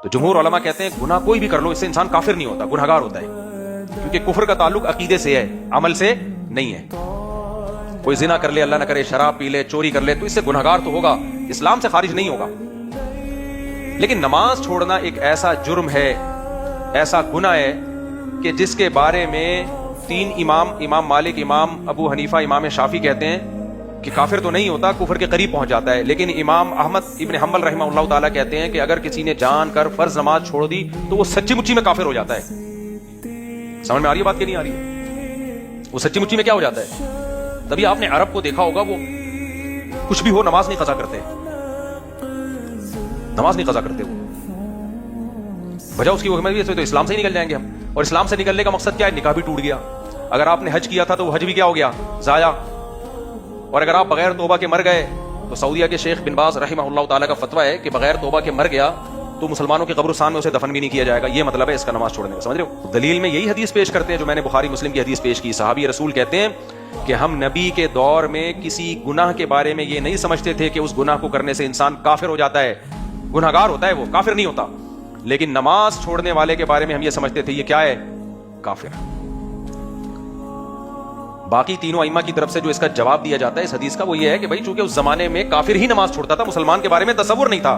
تو جمہور علماء کہتے ہیں گناہ کوئی بھی کر لو اس سے انسان کافر نہیں ہوتا، گنہگار ہوتا ہے، کیونکہ کفر کا تعلق عقیدے سے ہے، عمل سے نہیں ہے۔ کوئی زنا کر لے، اللہ نہ کرے، شراب پی لے، چوری کر لے، تو اس سے گنہگار تو ہوگا، اسلام سے خارج نہیں ہوگا۔ لیکن نماز چھوڑنا ایک ایسا جرم ہے، ایسا گناہ ہے کہ جس کے بارے میں تین امام مالک، امام ابو حنیفہ، امام شافعی کہتے ہیں کہ کافر تو نہیں ہوتا، کفر کے قریب پہنچ جاتا ہے۔ لیکن امام احمد ابن حنبل رحمہ اللہ تعالیٰ کہتے ہیں کہ اگر کسی نے جان کر فرض نماز چھوڑ دی تو وہ سچی مچی میں کافر ہو جاتا ہے۔ سمجھ میں آ رہی ہے بات کہ نہیں آ رہی ہے؟ وہ سچی مچی میں کیا ہو جاتا ہے؟ تبھی آپ نے عرب کو دیکھا ہوگا، وہ کچھ بھی ہو نماز نہیں قضا کرتے، نماز نہیں قضا کرتے۔ وہ وجہ اس کی وہ ہے تو اسلام سے ہی نکل جائیں گے ہم، اور اسلام سے نکلنے کا مقصد کیا ہے؟ نکاح بھی ٹوٹ گیا۔ اگر آپ نے حج کیا تھا تو وہ حج بھی کیا ہو گیا؟ ضائع۔ اور اگر آپ بغیر توبہ کے مر گئے تو سعودیہ کے شیخ بن باز رحمہ اللہ تعالیٰ کا فتویٰ ہے کہ بغیر توبہ کے مر گیا تو مسلمانوں کے قبرستان میں اسے دفن بھی نہیں کیا جائے گا۔ یہ مطلب ہے اس کا نماز چھوڑنے کا، سمجھ رہے ہو؟ دلیل میں یہی حدیث پیش کرتے ہیں جو میں نے بخاری مسلم کی حدیث پیش کی۔ صحابی رسول کہتے ہیں کہ ہم نبی کے دور میں کسی گناہ کے بارے میں یہ نہیں سمجھتے تھے کہ اس گناہ کو کرنے سے انسان کافر ہو جاتا ہے، گنہگار ہوتا ہے، وہ کافر نہیں ہوتا۔ لیکن نماز چھوڑنے والے کے بارے میں ہم یہ سمجھتے تھے یہ کیا ہے؟ کافر۔ باقی تینوں ائمہ کی طرف سے جو اس کا جواب دیا جاتا ہے اس حدیث کا وہ یہ ہے کہ بھائی چونکہ اس زمانے میں کافر ہی نماز چھوڑتا تھا، مسلمان کے بارے میں تصور نہیں تھا،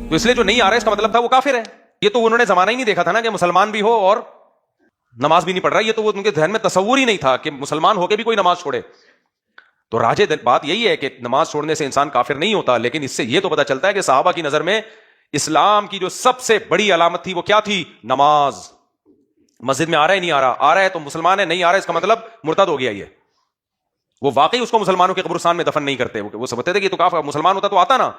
تو اس لیے جو نہیں آ رہا ہے اس کا مطلب تھا وہ کافر ہے۔ یہ تو انہوں نے زمانہ ہی نہیں دیکھا تھا نا کہ مسلمان بھی ہو اور نماز بھی نہیں پڑھ رہا، یہ تو وہ ان کے ذہن میں تصور ہی نہیں تھا کہ مسلمان ہو کے بھی کوئی نماز چھوڑے۔ تو راجح بات یہی ہے کہ نماز چھوڑنے سے انسان کافر نہیں ہوتا، لیکن اس سے یہ تو پتہ چلتا ہے کہ صحابہ کی نظر میں اسلام کی جو سب سے بڑی علامت تھی وہ کیا تھی؟ نماز۔ مسجد میں آ رہا ہے نہیں آ رہا، آ رہا ہے تو مسلمان ہے، نہیں آ رہا ہے اس کا مطلب مرتد ہو گیا۔ یہ وہ واقعی اس کو مسلمانوں کے قبرستان میں دفن نہیں کرتے، وہ سمجھتے تھے کہ تو کافر مسلمان ہوتا تو آتا نا،